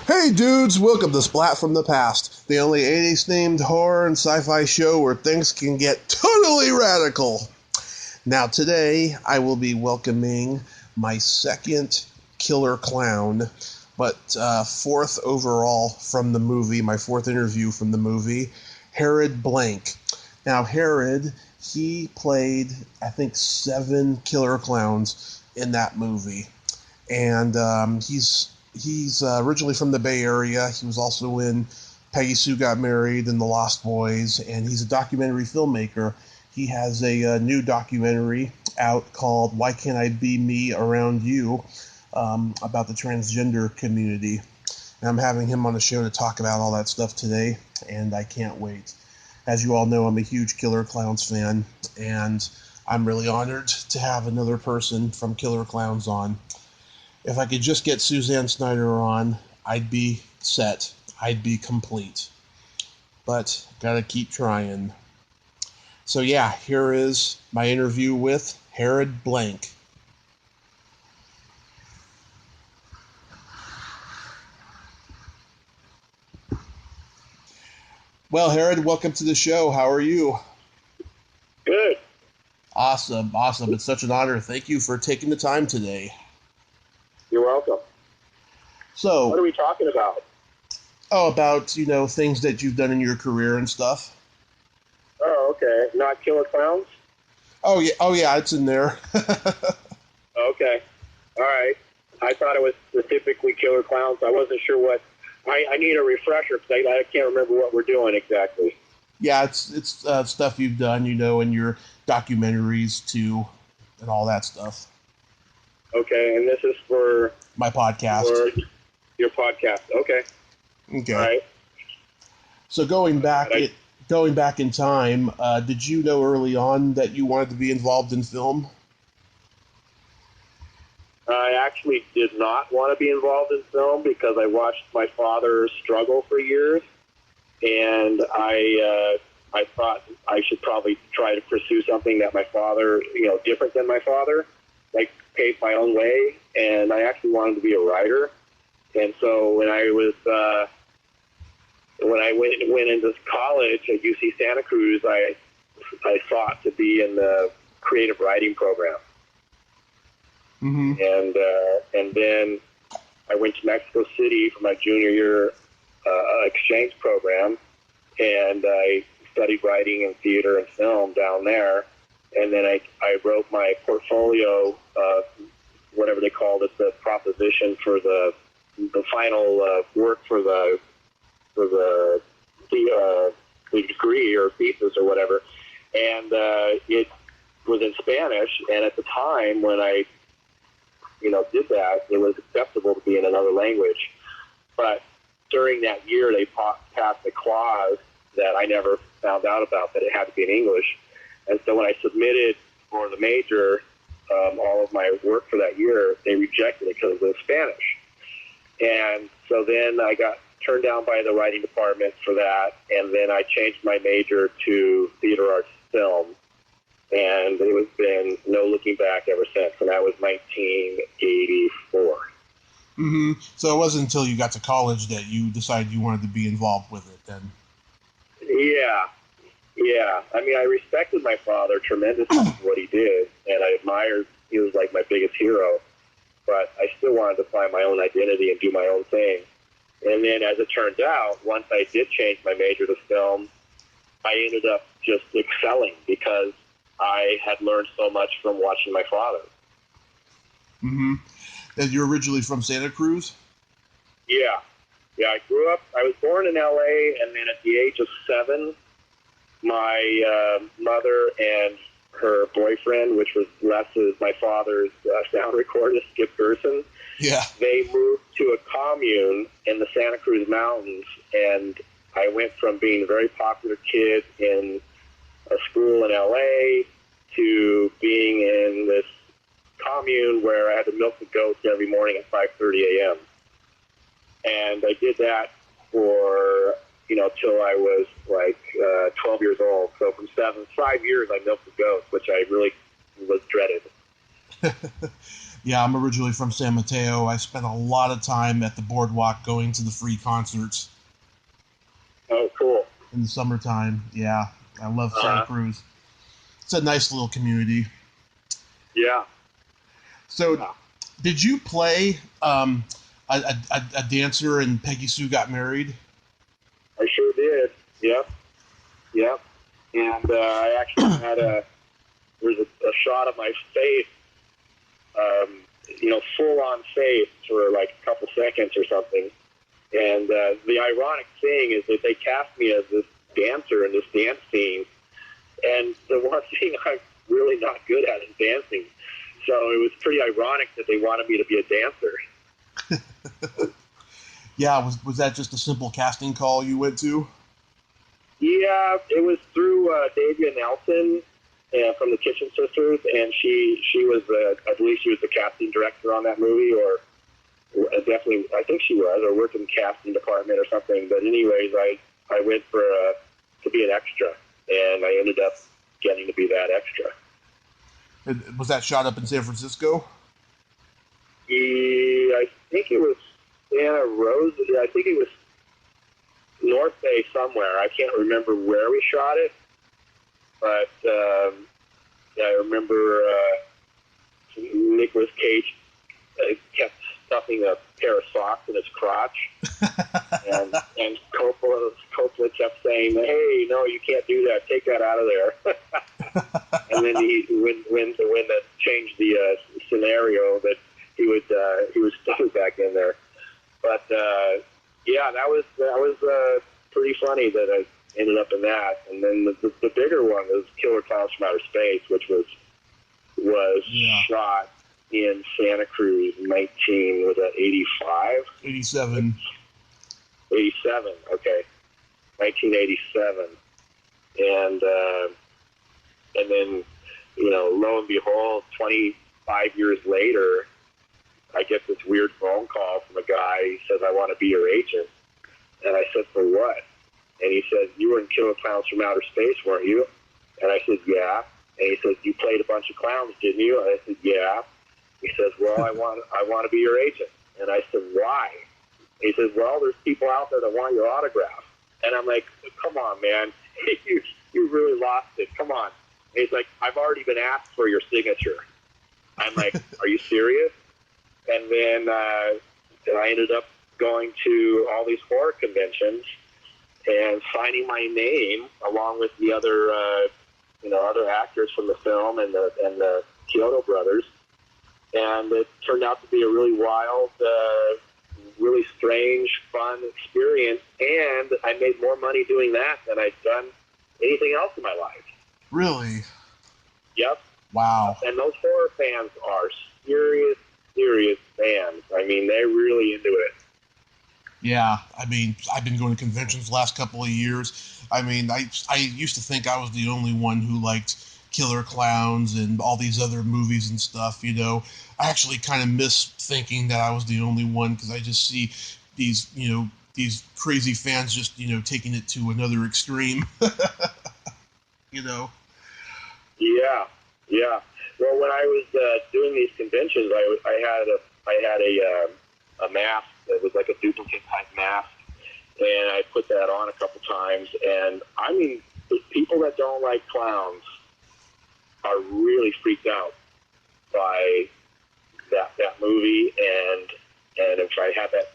Hey dudes, welcome to Splat from the Past, the only 80s themed horror and sci-fi show where things can get totally radical. Now today I will be welcoming my second killer clown, but fourth overall from the movie, my fourth interview from the movie, Harrod Blank. Now Harrod, he played I think 7 killer clowns in that movie, and he's originally from the Bay Area. He was also in Peggy Sue Got Married and The Lost Boys, and he's a documentary filmmaker. He has a new documentary out called Why Can't I Be Me Around You, about the transgender community. And I'm having him on the show to talk about all that stuff today, and I can't wait. As you all know, I'm a huge Killer Klowns fan, and I'm really honored to have another person from Killer Klowns on. If I could just get Suzanne Snyder on, I'd be set. I'd be complete. But gotta keep trying. So yeah, here is my interview with Harrod Blank. Well, Harrod, welcome to the show. How are you? Good. Awesome. It's such an honor. Thank you for taking the time today. You're welcome. So, what are we talking about? About, things that you've done in your career and stuff. Oh, okay. Not Killer Klowns? Oh yeah, it's in there. Okay. All right. I thought it was specifically Killer Klowns. I wasn't sure what. I need a refresher because I can't remember what we're doing exactly. Yeah, it's stuff you've done, in your documentaries too, and all that stuff. Okay, and this is for my podcast. For your podcast. Okay. Okay. All right. So going back in time, did you know early on that you wanted to be involved in film? I actually did not want to be involved in film because I watched my father struggle for years, and I thought I should probably try to pursue something that my father, different than my father, like pave my own way. And I actually wanted to be a writer. And so when I went into college at UC Santa Cruz, I sought to be in the creative writing program. Mm-hmm. And then I went to Mexico City for my junior year exchange program, and I studied writing and theater and film down there. And then I wrote my portfolio, whatever they called it, the proposition for the final work for the degree or thesis or whatever. And it was in Spanish. And at the time when I did that, it was acceptable to be in another language. But during that year, they passed a clause that I never found out about, that it had to be in English. And so when I submitted for the major, all of my work for that year, they rejected it because it was in Spanish. And so then I got turned down by the writing department for that, and then I changed my major to theater arts film. And it was been no looking back ever since, and that was 1984. Mm-hmm. So it wasn't until you got to college that you decided you wanted to be involved with it then? Yeah. I mean, I respected my father tremendously for what he did, and I admired, he was like my biggest hero, but I still wanted to find my own identity and do my own thing. And then as it turns out, once I did change my major to film, I ended up just excelling because I had learned so much from watching my father. Mm-hmm. And you're originally from Santa Cruz? Yeah, I was born in L.A., and then at the age of 7, my mother and her boyfriend, which was my father's sound recordist, Skip Gerson, they moved to a commune in the Santa Cruz Mountains, and I went from being a very popular kid in a school in L.A. to being in this commune where I had to milk the goats every morning at 5:30 a.m. And I did that for, till I was like 12 years old. So from 5 years, I milked the goats, which I really was dreaded. Yeah, I'm originally from San Mateo. I spent a lot of time at the boardwalk going to the free concerts. Oh, cool. In the summertime, yeah. I love Santa Cruz. It's a nice little community. Yeah. So, did you play a dancer in Peggy Sue Got Married? I sure did. Yep. And I actually had there's a shot of my face, full on face for like a couple seconds or something. And the ironic thing is that they cast me as this dancer in this dance scene. And the one thing I'm really not good at is dancing. So it was pretty ironic that they wanted me to be a dancer. Yeah, was that just a simple casting call you went to? Yeah, it was through Davia Nelson from the Kitchen Sisters, and she was, I believe she was the casting director on that movie, or definitely, I think she was, or worked in the casting department or something. But anyways, I went for to be an extra, and I ended up getting to be that extra. And was that shot up in San Francisco? I think it was Santa Rosa. I think it was North Bay somewhere. I can't remember where we shot it, but I remember Nicolas Cage kept stuffing a pair of socks in his crotch, and Coppola kept saying, "Hey, no, you can't do that. Take that out of there." And then when that changed the scenario, that he was stuck back in there. But yeah, that was pretty funny that I ended up in that. And then the bigger one was Killer Klowns from Outer Space, which was shot in Santa Cruz, 1985? 87. 87, okay. 1987. And then, lo and behold, 25 years later, I get this weird phone call from a guy. He says, "I want to be your agent." And I said, "For what?" And he said, "You were in Killer Klowns from Outer Space, weren't you?" And I said, "Yeah." And he says, "You played a bunch of clowns, didn't you?" And I said, "Yeah." He says, "Well, I want to be your agent." And I said, "Why?" He says, "Well, there's people out there that want your autograph." And I'm like, "Come on, man. You really lost it. Come on." And he's like, "I've already been asked for your signature." I'm like, "Are you serious?" And then I ended up going to all these horror conventions and signing my name along with the other, other actors from the film and the Kyoto brothers. And it turned out to be a really wild, really strange, fun experience. And I made more money doing that than I'd done anything else in my life. Really? Yep. Wow. And those horror fans are serious fans. I mean, they're really into it. Yeah, I mean, I've been going to conventions the last couple of years. I mean, I used to think I was the only one who liked Killer Klowns and all these other movies and stuff, I actually kind of miss thinking that I was the only one, because I just see these crazy fans just, taking it to another extreme. Yeah. Well, when I was doing these conventions, I had a mask that was like a duplicate type mask, and I put that on a couple times. And I mean, the people that don't like clowns are really freaked out by that movie. And if I had that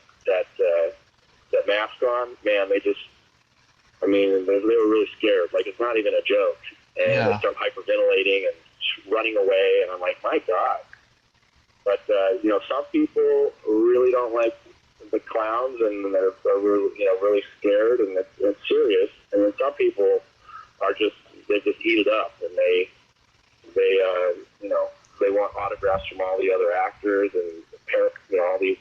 mask on, man, they were really scared. Like, it's not even a joke. And they start hyperventilating and running away, and I'm like, my God. But, some people really don't like the clowns, and they're really scared, and it's serious. And then some people they just eat it up, and they want autographs from all the other actors and all these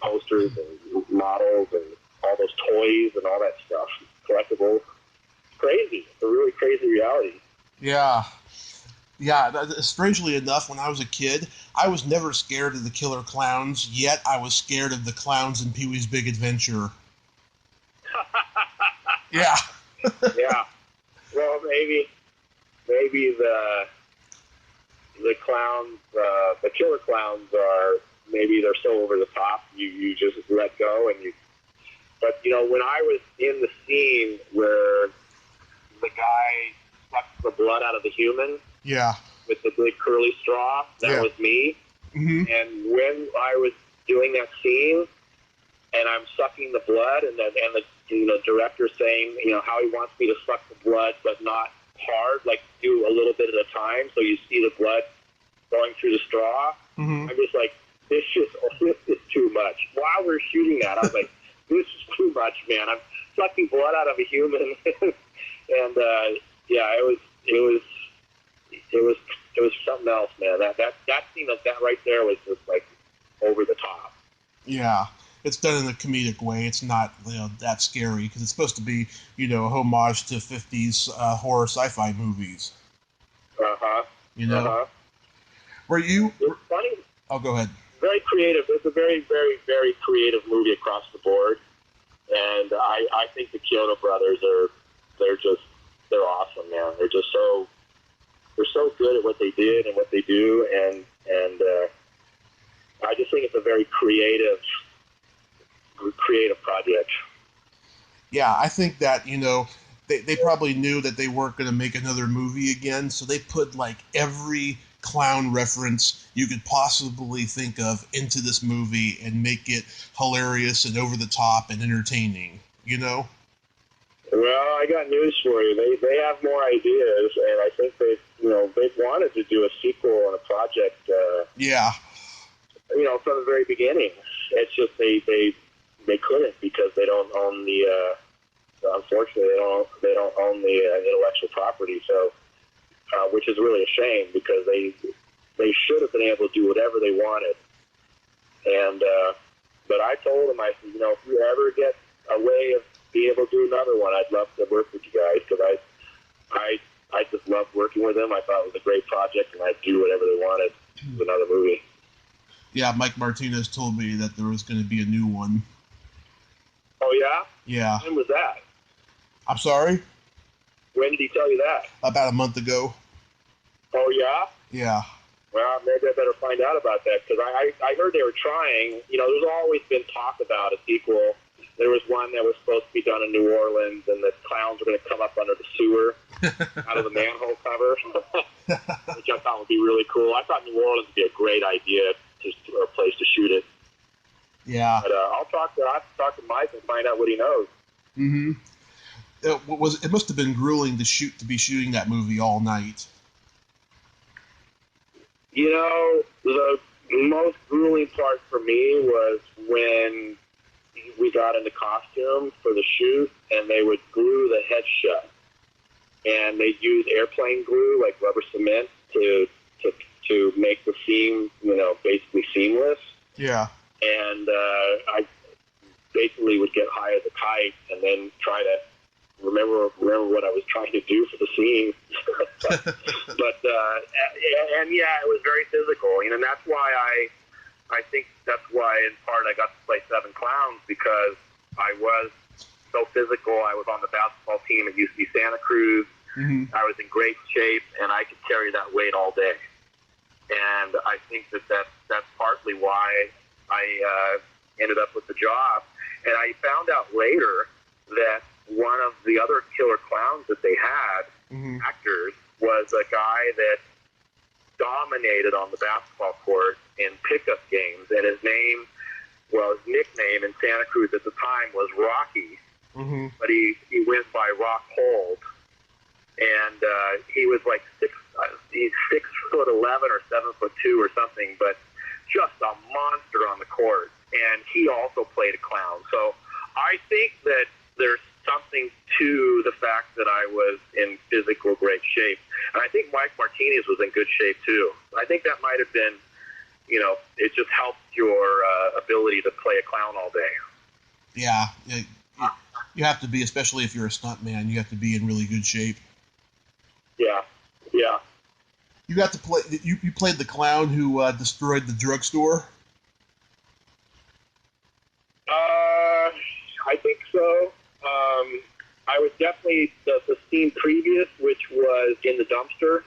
posters and models and all those toys and all that stuff, collectibles. It's crazy. It's a really crazy reality. Yeah. Strangely enough, when I was a kid, I was never scared of the Killer Klowns, yet I was scared of the clowns in Pee-wee's Big Adventure. Yeah. Yeah. Well, maybe the clowns, the killer clowns are, maybe they're so over the top, you just let go and you. But you know, when I was in the scene where the guy sucks the blood out of the human, yeah, with the big curly straw, that was me. Mm-hmm. And when I was doing that scene, and I'm sucking the blood, and the director saying, you know, how he wants me to suck the blood, but not hard, like do a little bit at a time, so you see the blood going through the straw. Mm-hmm. I'm just like, this is too much. While we're shooting that, I was like, this is too much, man. I'm sucking blood out of a human, and it was something else, man. That scene of that right there was just like over the top. Yeah, it's done in a comedic way. It's not, you know, that scary because it's supposed to be, you know, a homage to 50s horror sci-fi movies. You know, were you? It's funny. Oh, go ahead. Very creative. It's a very, very, very creative movie across the board, and I think the Kyoto brothers they're awesome, man. They're so good at what they did and what they do, and I just think it's a very creative project. Yeah, I think that, you know, they probably knew that they weren't going to make another movie again, so they put like every clown reference you could possibly think of into this movie and make it hilarious and over the top and entertaining, you know? Well, I got news for you. They have more ideas, and I think they've wanted to do a sequel on a project. Yeah. You know, from the very beginning. It's just they couldn't because they don't own the. Unfortunately, they don't own the intellectual property. So, which is really a shame because they should have been able to do whatever they wanted. And but I told them, I said, you know, if you ever get a way of being able to do another one, I'd love to work with you guys because I just loved working with them. I thought it was a great project, and I'd do whatever they wanted with another movie. Yeah, Mike Martinez told me that there was going to be a new one. Oh, yeah? Yeah. When was that? I'm sorry? When did he tell you that? About a month ago. Oh, yeah? Yeah. Well, maybe I better find out about that, because I heard they were trying. You know, there's always been talk about a sequel. There was one that was supposed to be done in New Orleans, and the clowns were going to come up under the sewer out of the manhole cover, which I thought would be really cool. I thought New Orleans would be a great idea or a place to shoot it. Yeah. But I'll talk to Mike and find out what he knows. Mm-hmm. It must have been grueling to be shooting that movie all night. You know, the most grueling part for me was when we got into costume for the shoot, and they would glue the head shut, and they'd use airplane glue, like rubber cement, to make the seam, you know, basically seamless. Yeah. And I basically would get high as a kite and then try to remember what I was trying to do for the scene. But yeah, it was very physical, you know, and that's why I think that's why in part I got to play Seven Clowns, because I was so physical. I was on the basketball team at UC Santa Cruz. Mm-hmm. I was in great shape, and I could carry that weight all day. And I think that's partly why I ended up with the job. And I found out later that one of the other killer clowns that they had, mm-hmm. actors, was a guy that dominated on the basketball court in pickup games. And his nickname in Santa Cruz at the time was Rocky. Mm-hmm. But he went by Rock Hold. And he was like 6'11" or 7'2" or something, but just a monster on the court. And he also played a clown. So I think that there's something to the fact that I was in physical great shape. And I think Mike Martinez was in good shape too. I think that might have been, you know, it just helped your ability to play a clown all day. Yeah. You have to be, especially if you're a stunt man, you have to be in really good shape. Yeah, yeah. You got to play. You played the clown who destroyed the drugstore. I think so. I was definitely the scene previous, which was in the dumpster.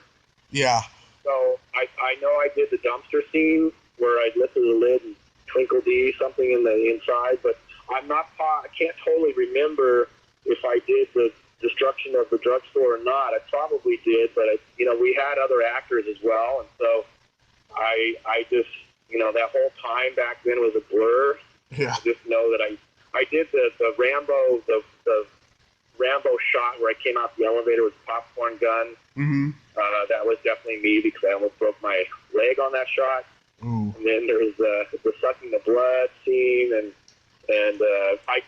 Yeah. So I know I did the dumpster scene where I lifted the lid and Twinkle Dee something in the inside, but I can't totally remember if I did the destruction of the drugstore or not. I probably did, but we had other actors as well, and so I just that whole time back then was a blur. Yeah. I just know that I did the Rambo the Rambo shot where I came out the elevator with the popcorn gun. Mm-hmm. That was definitely me because I almost broke my leg on that shot. Ooh. And then there was the sucking the blood scene, and I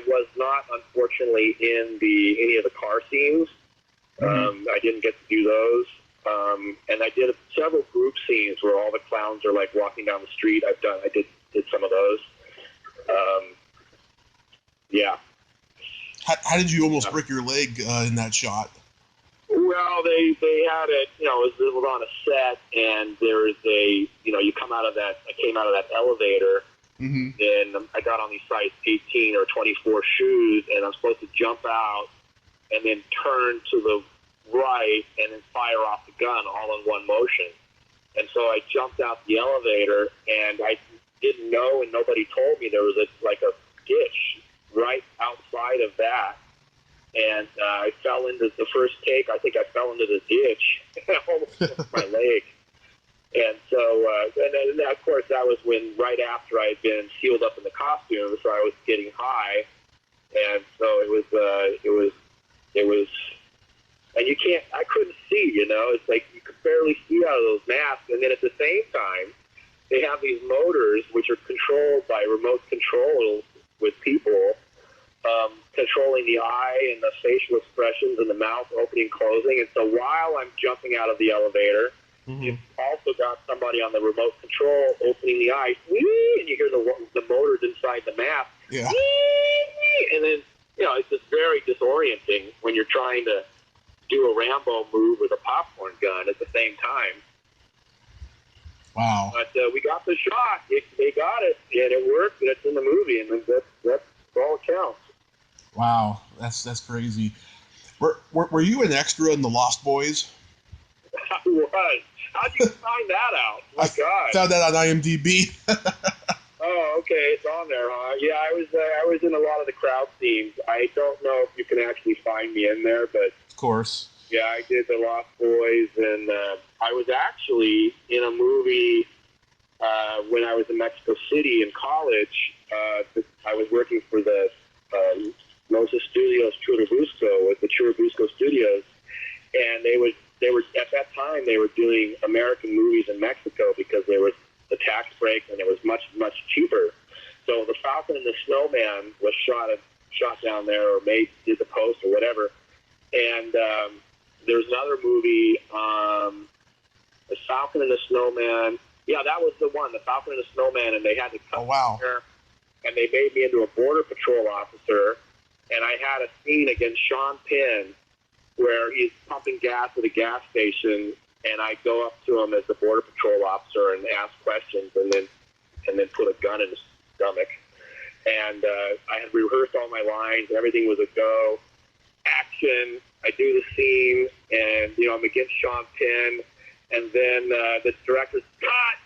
was not unfortunately in any of the car scenes. Mm-hmm. I didn't get to do those. And I did several group scenes where all the clowns are like walking down the street. I did some of those. Yeah. How did you almost break your leg in that shot? Well, they had it. It was on a set, and there is you come out of that. I came out of that elevator, mm-hmm. and I got on these size 18 or 24 shoes, and I'm supposed to jump out and then turn to the right and then fire off the gun all in one motion. And so I jumped out the elevator, and I didn't know, and nobody told me there was a ditch right outside of that. And I fell into the first take. I think I fell into the ditch and I almost broke my leg. And so, and then of course that was right after I had been sealed up in the costume, so I was getting high. And so it was, and I couldn't see, it's like you could barely see out of those masks. And then at the same time, they have these motors which are controlled by remote control with people, controlling the eye and the facial expressions and the mouth opening and closing. And so while I'm jumping out of the elevator, mm-hmm. you've also got somebody on the remote control opening the eye, and you hear the motors inside the mask. Yeah. And then, it's just very disorienting when you're trying to do a Rambo move with a popcorn gun at the same time. Wow. But we got the shot. They got it, and it worked, and it's in the movie, and that's all it counts. Wow, that's crazy. Were you an extra in The Lost Boys? I was. How'd you find that out? My God. Found that on IMDb. Oh, okay, it's on there, huh? Yeah, I was in a lot of the crowd scenes. I don't know if you can actually find me in there, but of course. Yeah, I did The Lost Boys, and I was actually in a movie when I was in Mexico City in college. I was working for the Moses Studios Churubusco with the Churubusco Studios, and they were at that time they were doing American movies in Mexico because there was the tax break and it was much cheaper. So the Falcon and the Snow Man was shot down there, or did the post or whatever. And there's another movie, the Falcon and the Snow Man. Yeah, that was the one, the Falcon and the Snow Man, and they had to cut my hair, and they made me into a Border Patrol officer. And I had a scene against Sean Penn where he's pumping gas at a gas station, and I go up to him as the Border Patrol officer and ask questions, and then put a gun in his stomach. And I had rehearsed all my lines. Everything was a go. Action. I do the scene, and I'm against Sean Penn, and then the director's cut.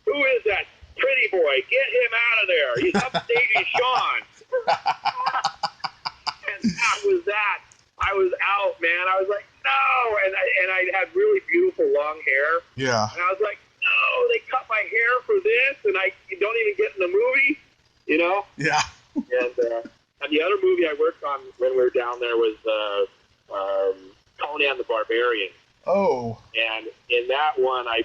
Who is that pretty boy? Get him out of there. He's upstaging Sean. And that was that. I was out, man. I was like, no. And I had really beautiful long hair. Yeah. And I was like, no, they cut my hair for this, and you don't even get in the movie, Yeah. And the other movie I worked on when we were down there was Conan the Barbarian. Oh. And in that one, I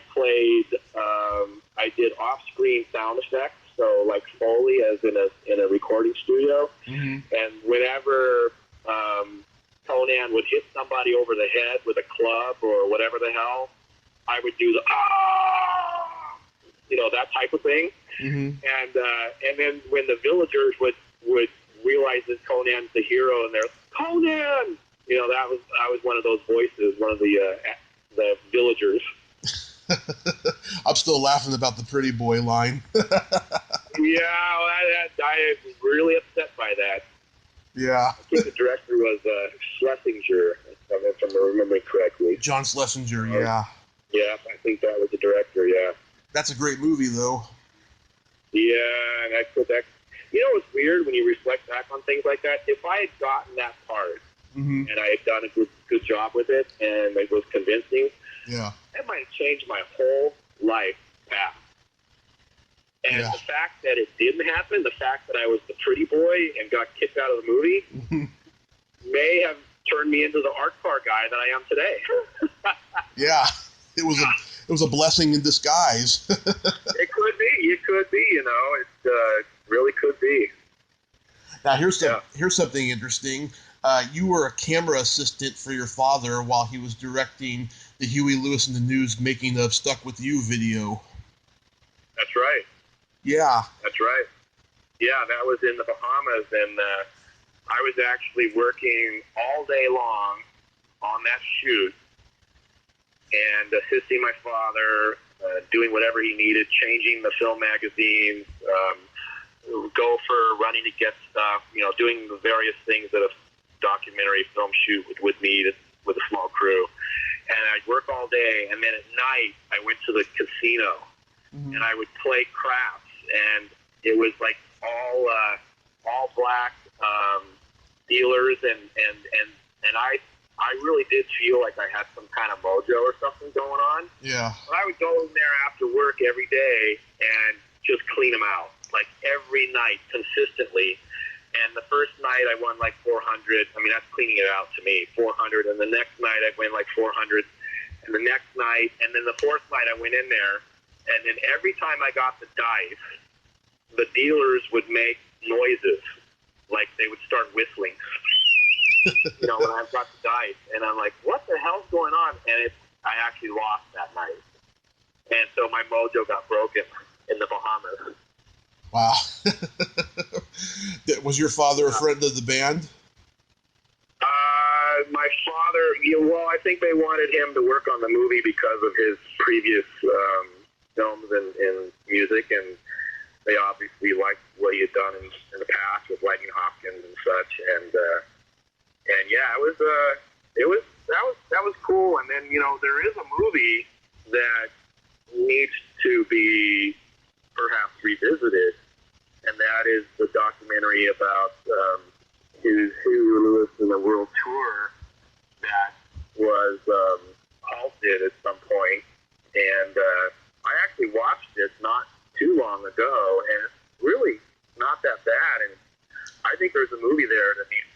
did off-screen sound effects, so like Foley, as in a recording studio. Mm-hmm. And whenever Conan would hit somebody over the head with a club or whatever the hell, I would do the that type of thing. Mm-hmm. And then when the villagers would realize that Conan's the hero, and they're Conan, I was one of those voices, one of the villagers. I'm still laughing about the pretty boy line. Yeah, I was really upset by that. Yeah. I think the director was Schlesinger. if I'm remembering correctly. John Schlesinger, yeah. Yeah, I think that was the director, yeah. That's a great movie, though. Yeah, and I put that... You know what's weird when you reflect back on things like that? If I had gotten that part, and I had done a good job with it, and it was convincing, yeah, that might have changed my whole life path. And the fact that it didn't happen, the fact that I was the pretty boy and got kicked out of the movie, may have turned me into the art car guy that I am today. Yeah, it was a blessing in disguise. It could be, you know, it really could be. Now here's something interesting. You were a camera assistant for your father while he was directing the Huey Lewis and the News making of Stuck With You video. That's right. Yeah. That's right. Yeah, that was in the Bahamas, and I was actually working all day long on that shoot and assisting my father, doing whatever he needed, changing the film magazines, go for running to get stuff, you know, doing the various things that a documentary film shoot would need with a small crew. And I'd work all day, and then at night I went to the casino, and I would play craps, and it was like all black dealers, and I really did feel like I had some kind of mojo or something going on. Yeah. But I would go in there after work every day and just clean them out, like every night, consistently. And the first night I won like 400. I mean, that's cleaning it out to me, 400. And the next night I win like 400. And the next night, and then the fourth night I went in there, and then every time I got the dice, the dealers would make noises, like they would start whistling. You know, when I've got the dice, and I'm like, what the hell's going on? And I actually lost that night. And so my mojo got broken in the Bahamas. Wow. Was your father a friend of the band? My father, well, I think they wanted him to work on the movie because of his previous films and music, and they obviously liked what he had done in the past with Lightning Hopkins and such, and yeah, that was cool. And then, you know, there is a movie that needs to be perhaps revisited, and that is the documentary about Huey Lewis and the World Tour that was halted at some point. And I actually watched it not too long ago, and it's really not that bad. And I think there's a movie there that needs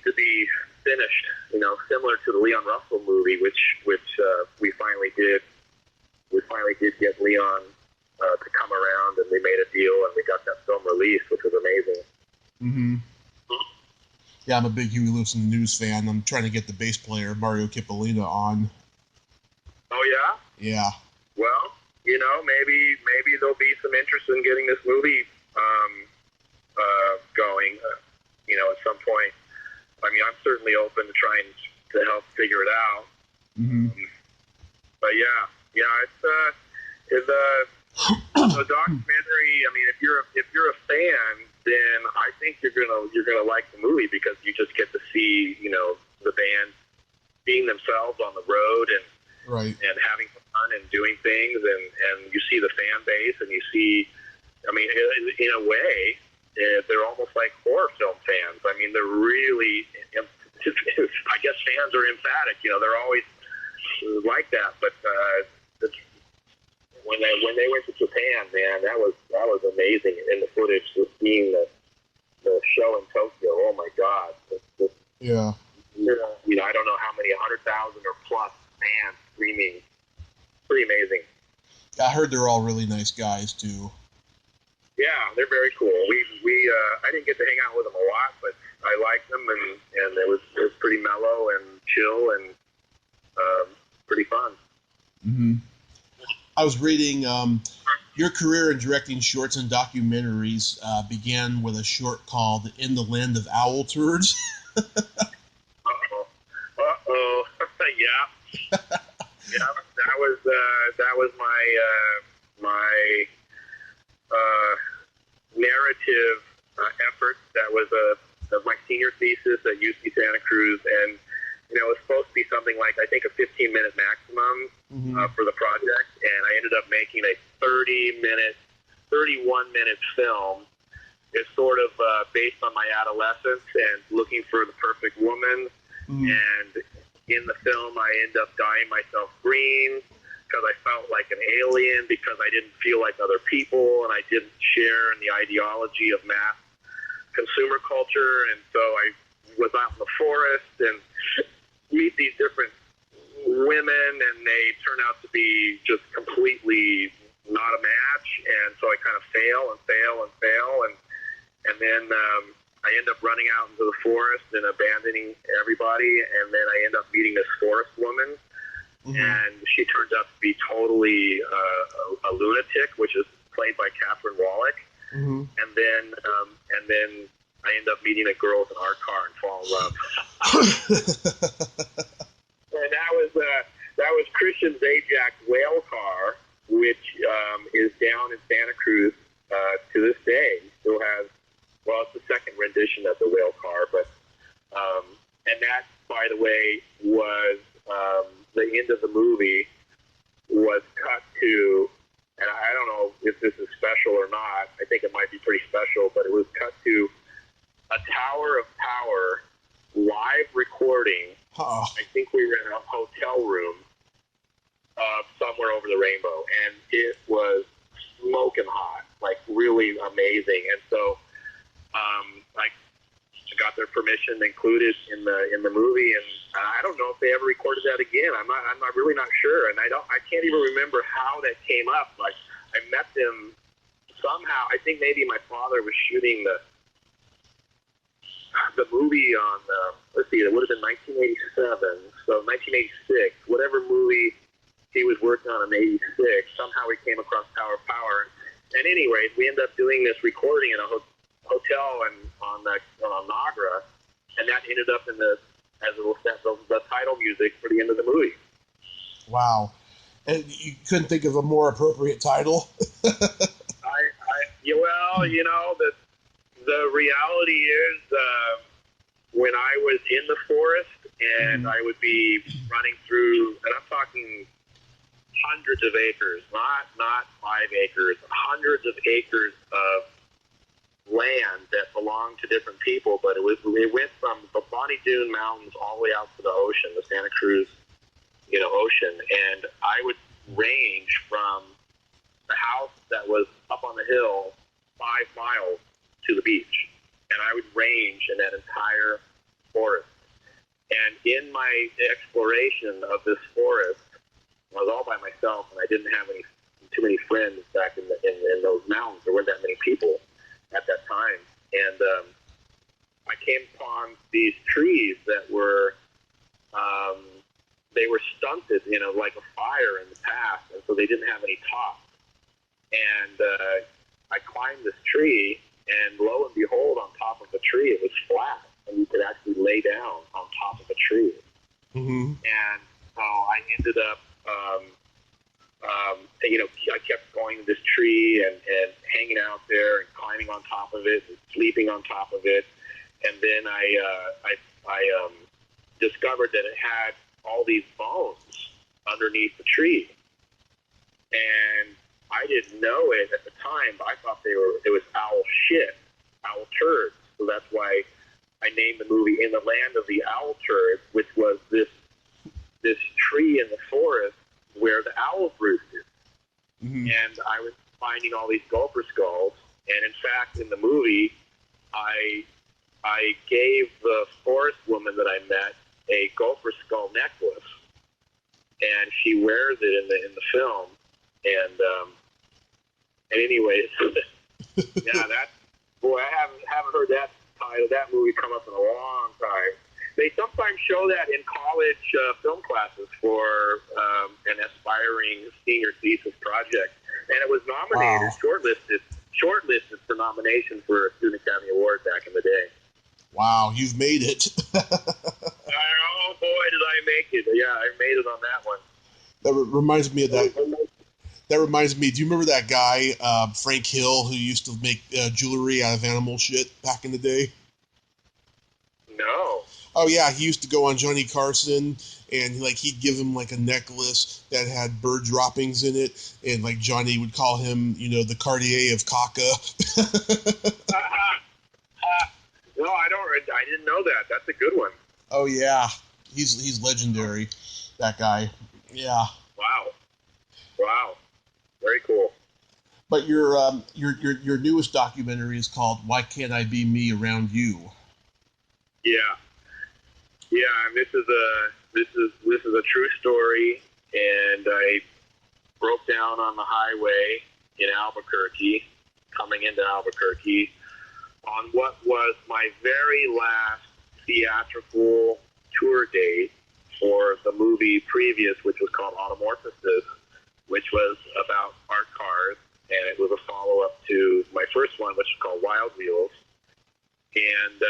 to be finished, you know, similar to the Leon Russell movie, which we finally did. We finally did get Leon to come around, and we made a deal, and we got that film released, which was amazing. Mm-hmm. Yeah, I'm a big Huey Lewis and the News fan. I'm trying to get the bass player, Mario Cipollina, on. Oh, yeah? Yeah. Well, you know, maybe there'll be some interest in getting this movie going, you know, at some point. I mean, I'm certainly open to trying to help figure it out. Mm-hmm. But it's a documentary. I mean, if you're a fan, then I think you're gonna like the movie, because you just get to see, you know, the band being themselves on the road and having fun and doing things, and you see the fan base, and you see, I mean, in a way, they're almost like horror film fans. I mean, they're really, I guess fans are emphatic, you know, they're always like that. But when they went to Japan, man, that was amazing. In the footage, just seeing the show in Tokyo, oh my God. Yeah. You know, I don't know how many, 100,000 or plus fans screaming. Pretty amazing. I heard they're all really nice guys too. Yeah, they're very cool. We I didn't get to hang out with them a lot, but I liked them, and it was pretty mellow and chill and pretty fun. Mm-hmm. I was reading your career in directing shorts and documentaries began with a short called "In the Land of Owl Turds." Yeah. Yeah, that was my narrative effort. That was of my senior thesis at UC Santa Cruz, and it was supposed to be something like, I think, a 15-minute maximum for the project, and I ended up making a 31-minute film. It's sort of based on my adolescence and looking for the perfect woman. And in the film, I end up dyeing myself green because I felt like an alien, because I didn't feel like other people, and I didn't share in the ideology of mass consumer culture. And so I was out in the forest and meet these different women, and they turn out to be just completely not a match. And so I kind of fail, and then I end up running out into the forest and abandoning everybody, and then I end up meeting this forest woman, and she turns out to be totally a lunatic, which is played by Catherine Wallach. And then I end up meeting a girl with an art car and fall in love. And that was Christian Zajak's whale car, which is down in Santa Cruz to this day. Still has, well, it's the second rendition of the whale car, but and that, by the way, was the end of the movie was cut to, and I don't know if this is special or not. I think it might be pretty special, but it was cut to a Tower of Power live recording. I think we were in a hotel room somewhere over the rainbow, and it was smoking hot, like really amazing. And so I got their permission included in the movie, and I don't know if they ever recorded that again. I'm not really not sure, and I can't even remember how that came up. Like, I met them somehow. I think maybe my father was shooting the movie on let's see, it would have been 1987, so 1986, whatever movie he was working on in '86. Somehow we came across Tower of Power, and anyway, we ended up doing this recording in a hotel and on Nagra, and that ended up in the title music for the end of the movie. Wow. And you couldn't think of a more appropriate title? The reality is when I was in the forest and I would be running through, and I'm talking hundreds of acres, not 5 acres, hundreds of acres of land that belonged to different people, but it went from the Bonnie Doon Mountains all the way out to the ocean, the Santa Cruz, ocean, and I would range from the house that was up on the hill 5 miles to the beach, and I would range in that entire forest. And in my exploration of this forest, I was all by myself, and I didn't have too many friends back in those mountains. There weren't that many people at that time, and I came upon these trees that were they were stunted, like a fire in the past, and so they didn't have any tops. And I climbed this tree, and lo and behold, on top of the tree, it was flat, and you could actually lay down on top of a tree. And so I ended up, I kept going to this tree and hanging out there and climbing on top of it and sleeping on top of it. And then I discovered that it had all these bones underneath the tree. And I didn't know it at the time, but I thought it was owl shit, owl turds. So that's why I named the movie In the Land of the Owl Turds, which was this tree in the forest where the owls roosted. And I was finding all these gopher skulls. And in fact, in the movie, I gave the forest woman that I met a gopher skull necklace, and she wears it in the film. And anyways, yeah, I haven't heard that title, that movie come up in a long time. They sometimes show that in college film classes for an aspiring senior thesis project, and it was nominated, shortlisted for nomination for a Student Academy Award back in the day. Wow, you've made it. Oh boy, did I make it! Yeah, I made it on that one. That reminds me of that. That reminds me, do you remember that guy, Frank Hill, who used to make jewelry out of animal shit back in the day? No. Oh yeah, he used to go on Johnny Carson, and like he'd give him like a necklace that had bird droppings in it, and like Johnny would call him, the Cartier of Caca. No, I didn't know that. That's a good one. Oh yeah, he's legendary, that guy. Yeah. Wow. Very cool. But your newest documentary is called "Why Can't I Be Me Around You?" Yeah, and this is a true story, and I broke down on the highway in Albuquerque, coming into Albuquerque, on what was my very last theatrical tour date for the movie previous, which was called Automorphosis, which was about art cars, and it was a follow-up to my first one, which was called Wild Wheels. And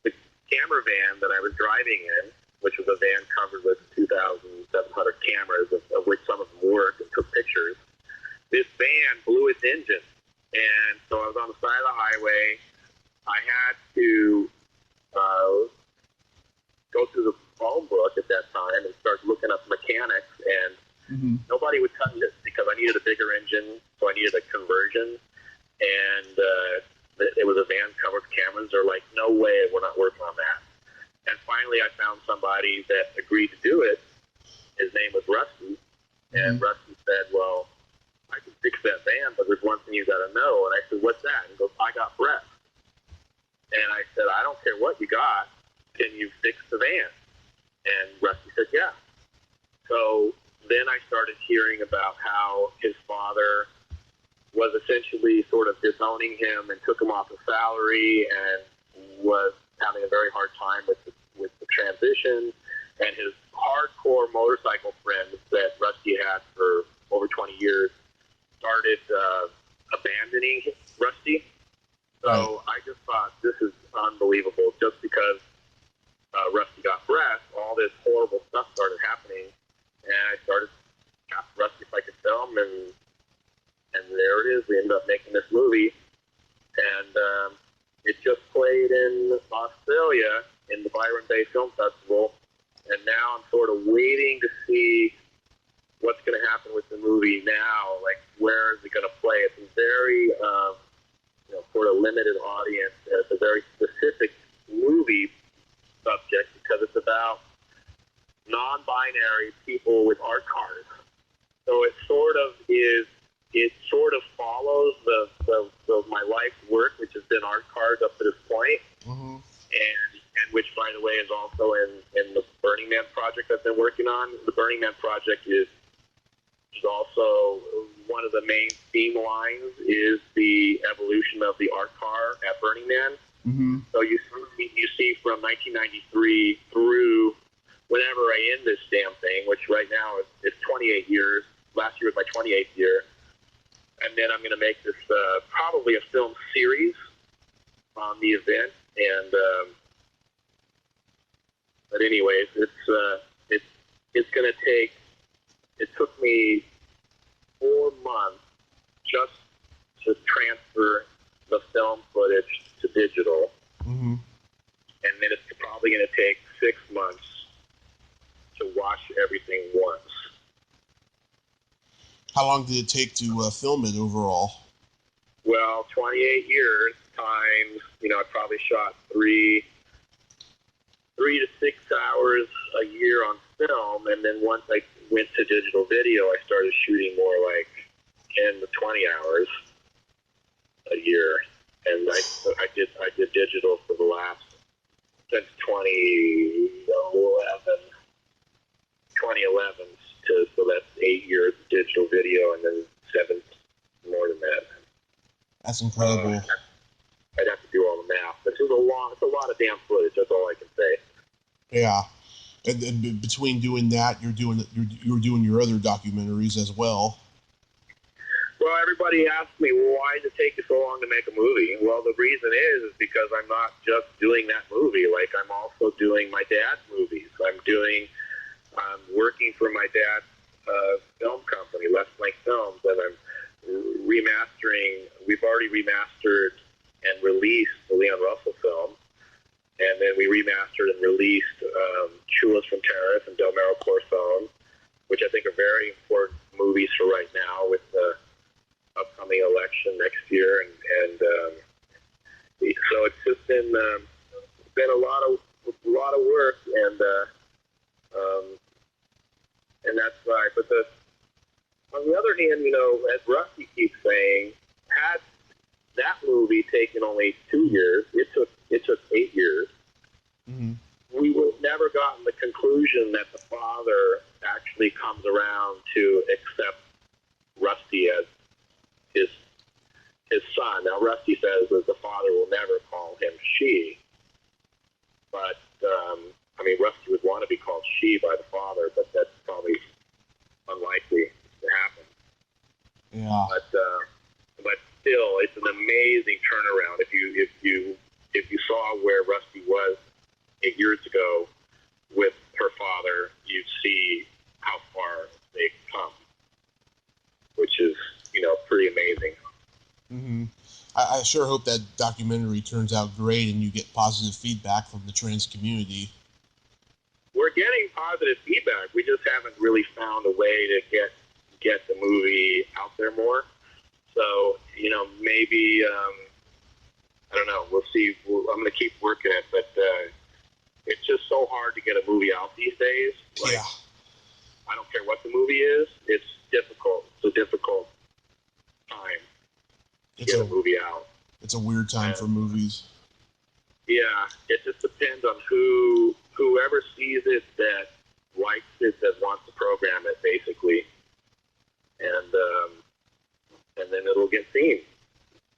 the camera van that I was driving in, which was a van covered with 2,700 cameras, of which some of them worked and took pictures, this van blew its engine. And so I was on the side of the highway. I had to go through the phone book at that time and start looking up mechanics, and nobody would touch it because I needed a bigger engine, so I needed a conversion. And it was a van covered with cameras. They're like, no way, we're not working on that. And finally I found somebody that agreed to do it. His name was Rusty. And Rusty said, well, I can fix that van, but there's one thing you got to know. And I said, what's that? And he goes, I got breath. And I said, I don't care what you got. Can you fix the van? And Rusty said, yeah. So then I started hearing about how his father was essentially sort of disowning him and took him off his salary and was having a very hard time with the transition. And his hardcore motorcycle friends that Rusty had for over 20 years started abandoning Rusty. So I just thought, this is unbelievable. Just because Rusty got breath, all this horrible stuff started happening. And I started asking Rusty if I could film, and there it is. We ended up making this movie. And it just played in Australia in the Byron Bay Film Festival. And now I'm sort of waiting to see what's going to happen with the movie now. Like, where is it going to play? It's a very, sort of limited audience. It's a very specific movie subject because it's about non-binary people with art cars. So it sort of follows the my life's work, which has been art cars up to this point. And which, by the way, is also in the Burning Man project I've been working on. The Burning Man project is also one of the main theme lines is the evolution of the art car at Burning Man. So you see from 1993 through whenever I end this damn thing, which right now is 28 years. Last year was my 28th year. And then I'm going to make this probably a film series on the event. And but anyways, it's going to take. It took me 4 months just to transfer the film footage to digital, and then it's probably going to take 6 months to watch everything once. How long did it take to film it overall? Well, 28 years times, I probably shot 3 to 6 hours a year on film, and then once I went to digital video, I started shooting more like 10 to 20 hours a year, and I did digital for the last since 2011 so that's 8 years of digital video, and then 7 more than that. That's incredible. I'd have to do all the math. It's a lot of damn footage. That's all I can say. Yeah, and between doing that, you're doing your other documentaries as well. Well, everybody asks me, why does it take you so long to make a movie? Well, the reason is because I'm not just doing that movie. Like, I'm also doing my dad's movies. I'm working for my dad's film company, Left Blank Films, and I'm remastering. We've already remastered and released the Leon Russell film. And then we remastered and released Chulas from Terrace and Del Mero Corazon, which I think are very important movies for right now with the upcoming election next year. And so it's just been a lot of work, and that's right. But on the other hand, as Rusty keeps saying, had that movie taken only 2 years, it took 8 years. Mm-hmm. We would have never gotten the conclusion that the father actually comes around to accept Rusty as his son. Now, Rusty says that the father will never call him she, but Rusty would want to be called she by the father, but that's probably unlikely to happen. Yeah. But still, it's an amazing turnaround. If you saw where Rusty was 8 years ago with her father, you'd see how far they've come, which is pretty amazing. Mm-hmm. I sure hope that documentary turns out great and you get positive feedback from the trans community. We're getting positive feedback. We just haven't really found a way to get the movie out there more. So, maybe, I don't know. We'll see. I'm going to keep working it, but it's just so hard to get a movie out these days. Yeah. I don't care what the movie is. It's difficult. It's a difficult time to get a movie out. It's a weird time for movies. Yeah. It just depends on whoever sees it that likes it, that wants to program it, basically. And then it'll get seen.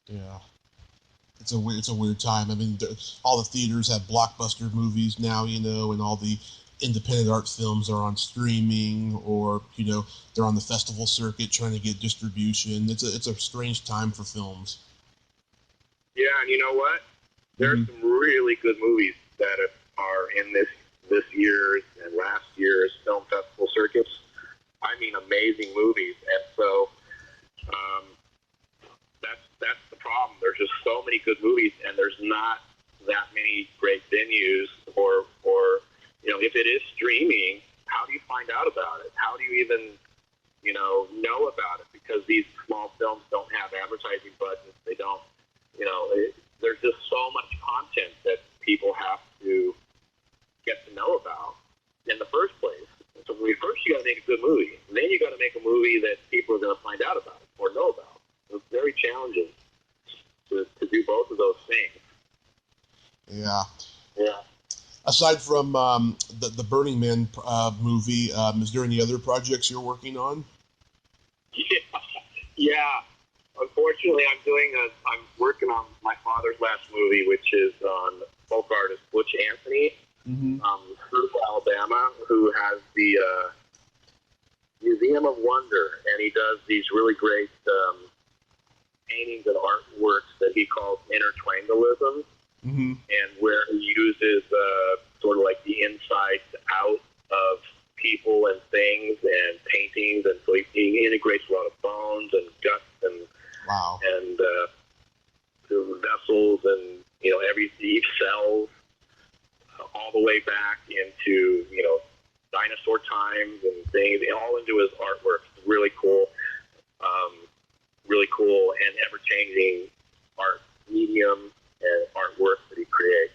Yeah. It's a weird time. I mean, all the theaters have blockbuster movies now, and all the independent art films are on streaming, or they're on the festival circuit trying to get distribution. It's a strange time for films. Yeah, and you know what? There's some really good movies that are in this year's and last year's film festival circuits. I mean, amazing movies, and so that's the problem. There's just so many good movies, and there's not that many great venues, or if it is streaming, how do you find out about it? How do you even know about it? Because these small films don't have advertising budgets. They don't. There's just so much content that people have to get to know about in the first place. So first you got to make a good movie, and then you got to make a movie that people are going to find out about or know about. It's very challenging to do both of those things. Yeah. Yeah. Aside from the Burning Man movie, is there any other projects you're working on? Yeah. Unfortunately, I'm working on my father's last movie, which is on folk artist Butch Anthony, from Alabama, who has the Museum of Wonder, and he does these really great paintings and artworks that he calls intertwangalism, and where he uses sort of like the inside out of people and things and paintings, and so he integrates a lot of bones and guts and the vessels and each cells all the way back into dinosaur times and things, all into his artwork. It's really cool and ever-changing art medium and artwork that he creates.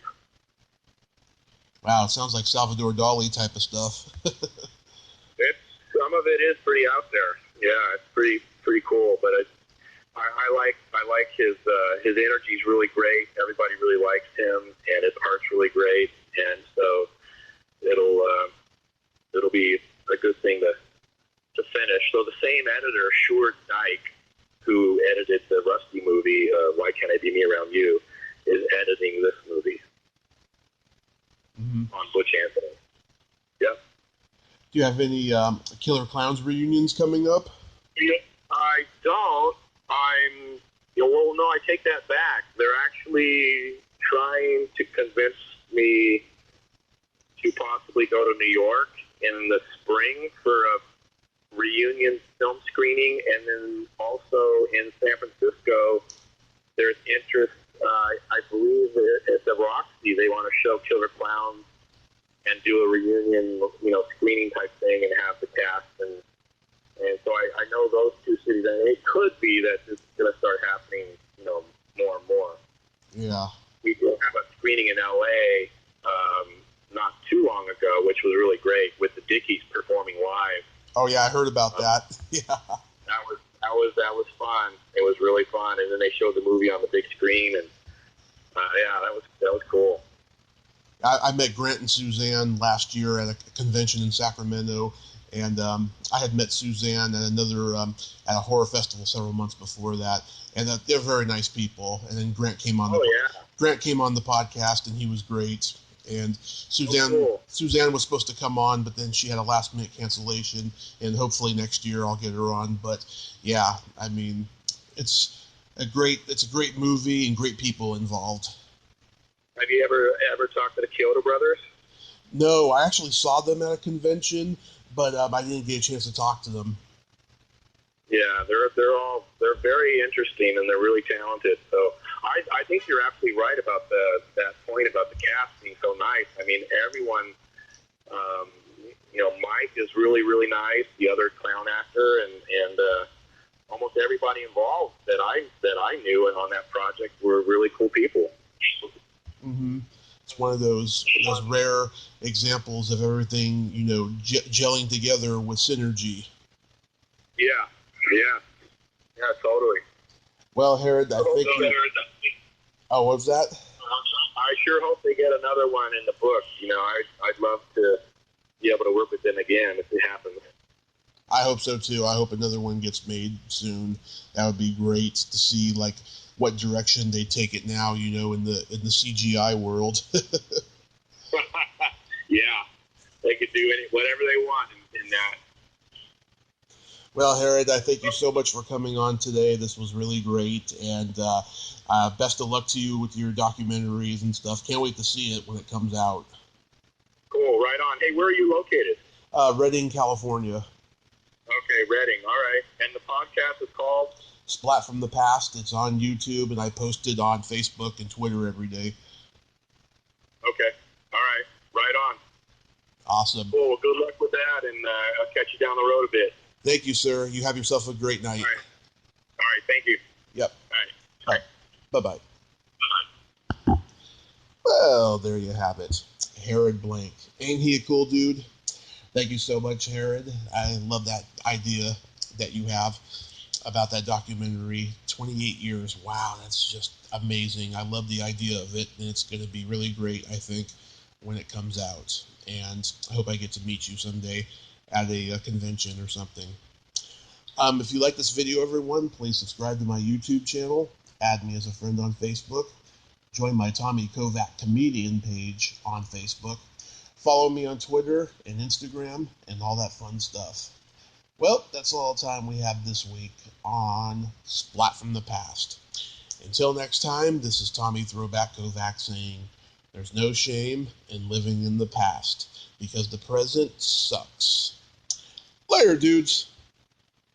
Wow, it sounds like Salvador Dali type of stuff. Some of it is pretty out there. Yeah, it's pretty cool. But I like his energy is really great. Everybody really likes him, and his art's really great. And so it'll be a good thing to finish. So the same editor, Sjoerd Dyke, who edited the Rusty movie, Why Can't I Be Me Around You, is editing this movie on Butch Anthony. Yep. Do you have any Killer Klowns reunions coming up? I don't. Well, no, I take that back. They're actually trying to convince me to possibly go to New York in the spring for a reunion film screening, and then also in San Francisco, there's interest, I believe, at the Roxy They want to show Killer Klowns and do a reunion, screening type thing and have the cast. And so I know those two cities, and it could be that this is going to start happening, more and more. Yeah. We did have a screening in L.A. Not too long ago, which was really great, with the Dickies performing live. Oh yeah, I heard about that. Yeah. That was fun. It was really fun, and then they showed the movie on the big screen, and that was cool. I met Grant and Suzanne last year at a convention in Sacramento, and I had met Suzanne at another at a horror festival several months before that, and they're very nice people. And then Grant came on. Grant came on the podcast, and he was great. And Suzanne was supposed to come on, but then she had a last-minute cancellation, and hopefully next year I'll get her on. But yeah, I mean, it's a great movie and great people involved. Have you ever talked to the Kyoto brothers? No, I actually saw them at a convention, but I didn't get a chance to talk to them. Yeah, they're very interesting, and they're really talented. So I think you're absolutely right about that point about the cast being so nice. I mean, everyone, Mike is really, really nice. The other clown actor, and almost everybody involved that I knew and on that project were really cool people. Mm-hmm. It's one of those rare examples of everything, gelling together with synergy. Yeah, totally. Well, Harrod, I think Oh, what was that? I sure hope they get another one in the book. I'd love to be able to work with them again if it happens. I hope so too. I hope another one gets made soon. That would be great to see, like, what direction they take it now, in the CGI world. Yeah, they could do whatever they want in that. Well, Harrod, I thank you so much for coming on today. This was really great, and best of luck to you with your documentaries and stuff. Can't wait to see it when it comes out. Cool, right on. Hey, where are you located? Redding, California. Okay, Redding, all right. And the podcast is called? Splat from the Past. It's on YouTube, and I post it on Facebook and Twitter every day. Okay, all right, right on. Awesome. Cool, well, good luck with that, and I'll catch you down the road a bit. Thank you, sir. You have yourself a great night. All right, thank you. Yep. All right. Bye-bye. Bye-bye. Well, there you have it. Harrod Blank. Ain't he a cool dude? Thank you so much, Harrod. I love that idea that you have about that documentary. 28 years. Wow, that's just amazing. I love the idea of it, and it's going to be really great, I think, when it comes out. And I hope I get to meet you someday at a convention or something. If you like this video, everyone, please subscribe to my YouTube channel. Add me as a friend on Facebook. Join my Tommy Kovac comedian page on Facebook. Follow me on Twitter and Instagram and all that fun stuff. Well, that's all the time we have this week on Splat from the Past. Until next time, this is Tommy Throwback Kovac saying, there's no shame in living in the past, because the present sucks. Later, dudes.